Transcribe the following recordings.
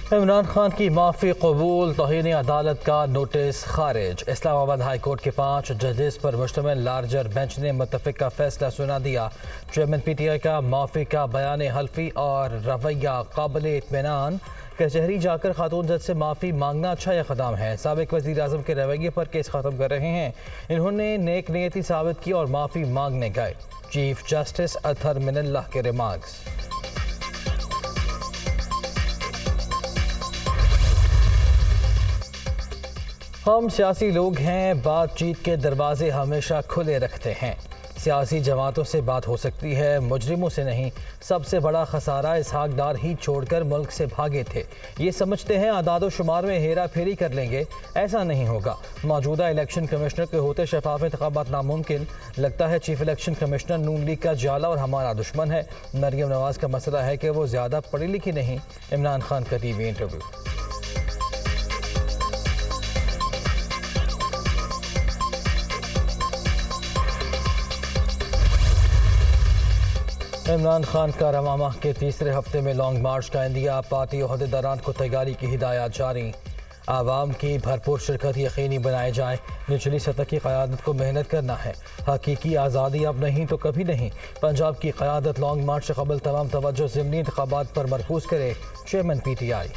इमरान खान की माफ़ी कबूल, तौहीन अदालत का नोटिस खारिज। इस्लामाबाद हाई कोर्ट के 5 जजेस पर मुश्तमिल लार्जर बेंच ने मुत्तफ़िक़ का फैसला सुना दिया। चेयरमैन PTI का माफ़ी का बयान हल्फी और रवैया काबिल इत्मीनान। कचहरी जाकर खातून जज से माफ़ी मांगना अच्छा इक़दाम है। साबिक़ वज़ीर आज़म के रवैये पर केस ख़त्म कर रहे हैं। इन्होंने नेक नीयती साबित की और माफ़ी मांगने गए। चीफ जस्टिस अतहर मिनल्लाह के रिमार्क्स। हम सियासी लोग हैं, बातचीत के दरवाजे हमेशा खुले रखते हैं। सियासी जमातों से बात हो सकती है, मुजरिमों से नहीं। सबसे बड़ा खसारा इसहाक डार ही छोड़कर मुल्क से भागे थे। ये समझते हैं आदादो शुमार में हेरा फेरी कर लेंगे, ऐसा नहीं होगा। मौजूदा इलेक्शन कमिश्नर के होते शफाफ इंतखाबात नामुमकिन। लगता है चीफ इलेक्शन कमिश्नर नून लीग का जाला और हमारा दुश्मन है। मरियम नवाज का मसला है कि वो ज़्यादा पढ़ी लिखी नहीं। इमरान खान का TV इंटरव्यू। इमरान खान का रवां माह के तीसरे हफ्ते में लॉन्ग मार्च का इंदिया। पार्टी अहदेदारान को तैयारी की हिदायत जारी। आवाम की भरपूर शिरकत यकीनी बनाए जाए। निचली सतह की क़यादत को मेहनत करना है। हकीकी आज़ादी अब नहीं तो कभी नहीं। पंजाब की क़यादत लॉन्ग मार्च से कबल तमाम तवज्जो ज़िमनी इंतखाबात पर मरकूज़ करे। Chairman PTI।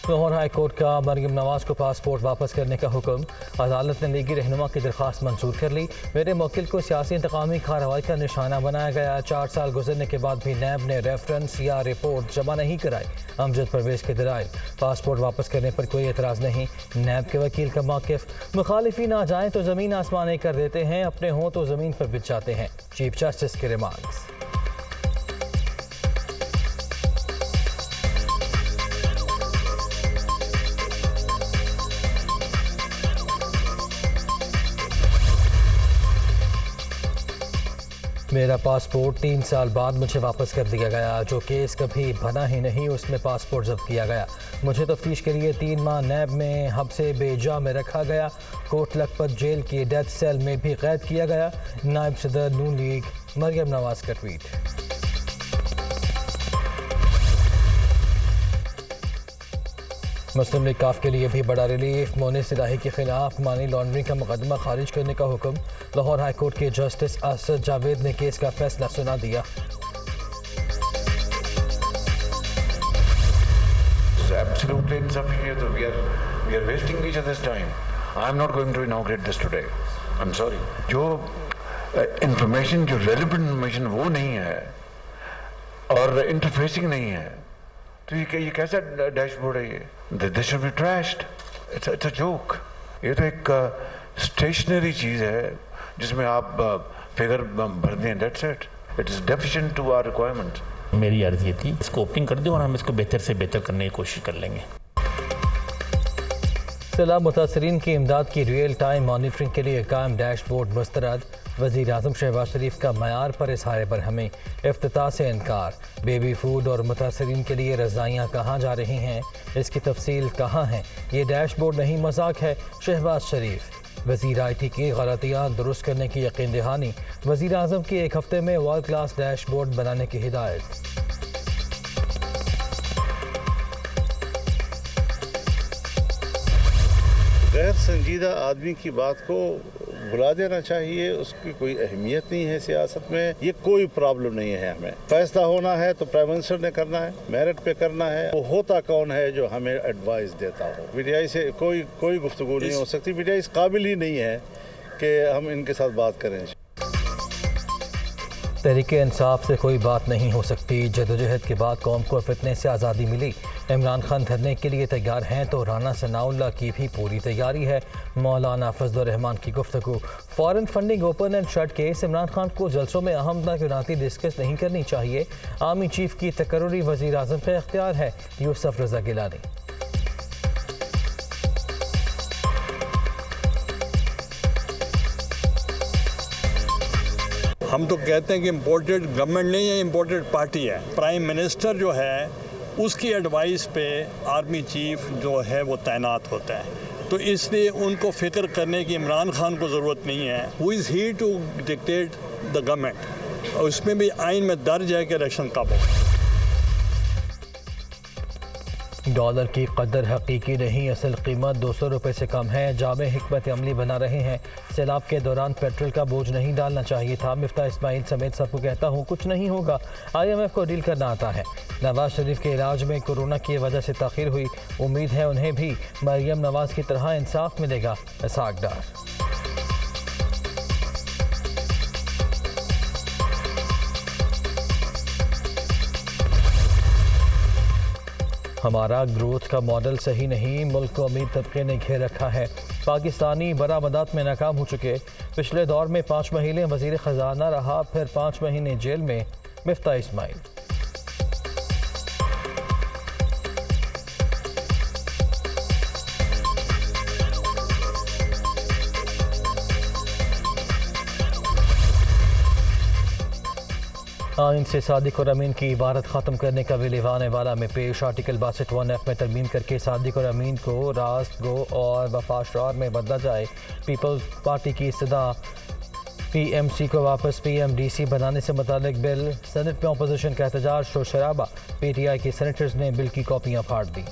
Lahore high court का मरियम नवाज को पासपोर्ट वापस करने का हुक्म। अदालत ने लीगी रहनुमा की दरख्वास्त मंजूर कर ली। मेरे मुवक्किल को सियासी इंतकामी कार्रवाई का निशाना बनाया गया। 4 साल गुजरने के बाद भी नैब ने रेफरेंस या रिपोर्ट जमा नहीं कराई। अमजद परवेज के दलाइल। पासपोर्ट वापस करने पर कोई एतराज़ नहीं। नैब के वकील का मौक़िफ़। मुखालिफिन आ जाएँ तो ज़मीन आसमान एक कर देते हैं, अपने हों तो ज़मीन पर बिछ जाते हैं। चीफ जस्टिस के रिमार्क्स। मेरा पासपोर्ट 3 साल बाद मुझे वापस कर दिया गया। जो केस कभी बना ही नहीं, उसमें पासपोर्ट जब्त किया गया। मुझे तफ्तीश के लिए 3 माह नैब में हब्से बेजा में रखा गया। कोट लखपत जेल की डेथ सेल में भी कैद किया गया। नायब सदर नून लीग मरियम नवाज का ट्वीट। मुस्लिम लीग काफ के लिए भी बड़ा रिलीफ। मोनिस इलाही के खिलाफ मनी लॉन्ड्रिंग का मुकदमा खारिज करने का हुक्म। लाहौर हाई कोर्ट के जस्टिस असद जावेद ने केस का फैसला सुना दिया। Absolutely insufficient. We are wasting each other's time. I am not going to inaugurate this today. I'm sorry. जो इंफॉर्मेशन, जो रेलेवेंट इंफॉर्मेशन वो नहीं है और इंटरफेसिंग नहीं है, तो ये कैसा डैशबोर्ड है? ये this should be trashed. It's a joke. ये तो एक स्टेशनरी चीज़ है जिसमें आप फिगर भर दें। That's it. It is deficient to our requirement. मेरी अर्ज़ ये थी, इसको ओपनिंग कर दो और हम इसको बेहतर से बेहतर करने की कोशिश कर लेंगे। सैलाब मुतासरीन की इमदाद की रियल टाइम मॉनिटरिंग के लिए कायम डैशबोर्ड मुस्तरद। वज़ीर आज़म शहबाज शरीफ का मयार पर इज़हार बरहमी। इफ्तिताह से इनकार। बेबी फूड और मुतासरीन के लिए रज़ाइयाँ कहाँ जा रही हैं, इसकी तफसील कहाँ है? ये डैशबोर्ड नहीं मजाक है। शहबाज शरीफ। वज़ीर IT की गलतियाँ दुरुस्त करने की यकीन दहानी। वज़ीर आज़म की 1 हफ्ते में वर्ल्ड क्लास डैशबोर्ड बनाने की हिदायत। गैर संजीदा आदमी की बात को बुला देना चाहिए। उसकी कोई अहमियत नहीं है सियासत में। ये कोई प्रॉब्लम नहीं है। हमें फैसला होना है तो प्राइम मिनिस्टर ने करना है, मेरिट पे करना है। वो होता कौन है जो हमें एडवाइस देता हो? PTI से कोई गुफ्तगू नहीं हो सकती। PTI इस काबिल ही नहीं है कि हम इनके साथ बात करें। तहरीके इंसाफ से कोई बात नहीं हो सकती। जदोजहद के बाद कौम को फितने से आज़ादी मिली। इमरान खान धरने के लिए तैयार हैं तो राना सनाउल्लाह की भी पूरी तैयारी है। मौलाना फजलुर रहमान की गुफ्तगू। Foreign funding open and shut case. Imran Khan को जलसों में अहम तैनाती डिस्कस नहीं करनी चाहिए। आर्मी चीफ की तकर्रुरी वज़ीर आज़म का इख्तियार है। यूसुफ रज़ा गिलानी। हम तो कहते हैं कि इम्पोर्टेड गवर्नमेंट नहीं है, इम्पोर्टेड पार्टी है। प्राइम मिनिस्टर जो है उसकी एडवाइस पे आर्मी चीफ जो है वो तैनात होता है। तो इसलिए उनको फिक्र करने की इमरान खान को ज़रूरत नहीं है। Who is he to dictate the government, और उसमें भी आइन में दर्ज है कि इलेक्शन कब हो। डॉलर की कदर हकीकी नहीं, असल कीमत 200 रुपये से कम है। जामे हिकमत अमली बना रहे हैं। सैलाब के दौरान पेट्रोल का बोझ नहीं डालना चाहिए था। मिफ्ता इस्माइल समेत सबको कहता हूँ कुछ नहीं होगा, IMF को डील करना आता है। नवाज शरीफ के इलाज में कोरोना की वजह से ताख़ीर हुई, उम्मीद है उन्हें भी मरियम नवाज की तरह इंसाफ मिलेगा। इसहाक डार। हमारा ग्रोथ का मॉडल सही नहीं, मुल्क को अमीर तबके ने घेर रखा है। पाकिस्तानी बरामदात में नाकाम हो चुके। पिछले दौर में 5 महीने वज़ीर ख़जाना रहा, फिर 5 महीने जेल में। मिफ्ता इस्माइल। आइन से सादिक और अमीन की इबारत ख़त्म करने का बिल ईवान वाला में पेश। आर्टिकल 62(1) में तरमीम करके सादिक और अमीन को रास्त, गो और वफाशरार में बदला जाए। पीपल्स पार्टी की इस्तदा PMC को वापस PMDC बनाने से मुतालिक बिल। सेनेट में अपोजिशन का एहतजाज, शोर शराबा। PTI के सेनेटर्स ने बिल की कॉपियाँ फाड़ दी।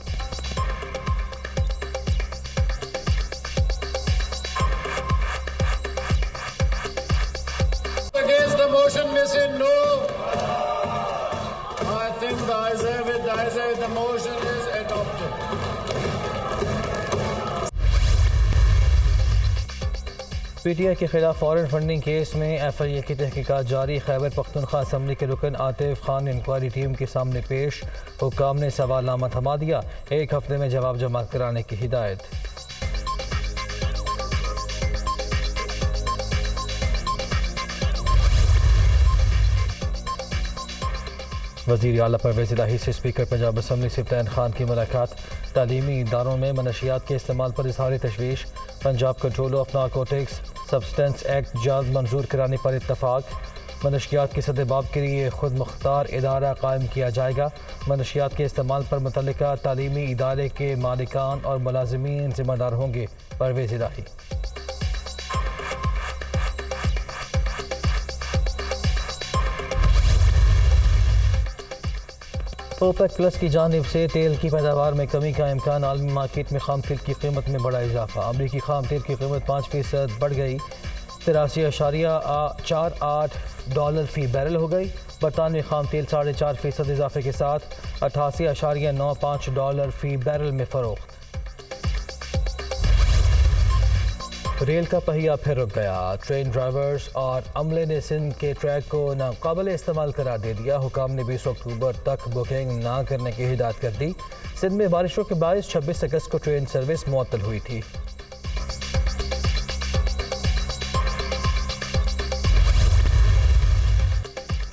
Against the motion, may say no. I think the ayes have it. The motion is adopted. PTI के खिलाफ फॉरेन फंडिंग केस में FIA की तहकीकात जारी। खैबर पख्तूनख्वा असम्बली के रुकन आतिफ खान इंक्वायरी टीम के सामने पेश। हुक्काम ने सवालनामा थमा दिया, 1 हफ्ते में जवाब जमा कराने की हिदायत। वज़ीर आला परवेज़ इलाही से स्पीकर पंजाब असम्बली सिफ्तान खान की मुलाकात। तालीमी इदारों में मनशियात के इस्तेमाल पर इज़हार तशवीश। Punjab control of narcotics substance act जल्द मंजूर कराने पर इत्तफाक। मनशियात के सदबाब के लिए खुद मुख्तार इदारा कायम किया जाएगा। मनशियात के इस्तेमाल पर मुतल्लिका तालीमी इदारे के मालिकान और मुलाजिमीन ज़िम्मेदार होंगे। परवेज़ इलाही। OPEC प्लस की जानिब से तेल की पैदावार में कमी का इम्कान। आलमी मार्केट में खाम तेल की कीमत में बड़ा इजाफा। अमरीकी खाम तेल की कीमत 5% बढ़ गई, 83.48 डॉलर फ़ी बैरल हो गई। बरतानवी खाम तेल 4.5% इजाफे के साथ 88.95 डॉलर फ़ी बैरल में फ़रोख्त। रेल का पहिया फिर रुक गया। ट्रेन ड्राइवर्स और अमले ने सिंध के ट्रैक को नाकाबिल इस्तेमाल करार दे दिया। हुकाम ने 20 अक्टूबर तक बुकिंग ना करने की हिदायत कर दी। सिंध में बारिशों के बायस 26 अगस्त को ट्रेन सर्विस मुअत्तल हुई थी।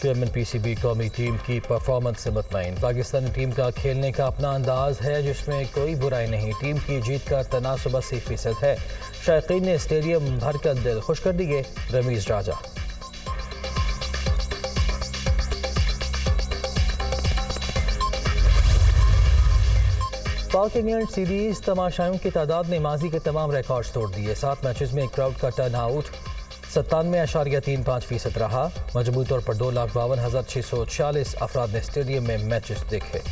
चेयरमैन PCB कौमी टीम की परफॉर्मेंस से मुतमईन। पाकिस्तानी टीम का खेलने का अपना अंदाज है जिसमें कोई बुराई नहीं। टीम की जीत का तनासुब 80% है। शायकीन ने स्टेडियम भरकर दिल खुश कर दिए। रमीज राजा। पाक इंग्लैंड सीरीज तमाशाइयों की तादाद ने माजी के तमाम रिकॉर्ड्स तोड़ दिए। 7 मैचेस में क्राउड का टर्न आउट 97.35% रहा। मजबूत तौर पर 2,52,646 अफराद ने स्टेडियम में मैचेस देखे।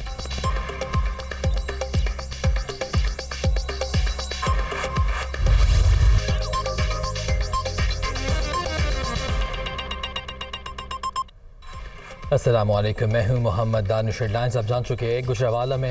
अस्सलामुअलैकुम, मैं हूं मोहम्मद दानिश। हेडलाइंस आप जान चुके हैं। गुजरांवाला में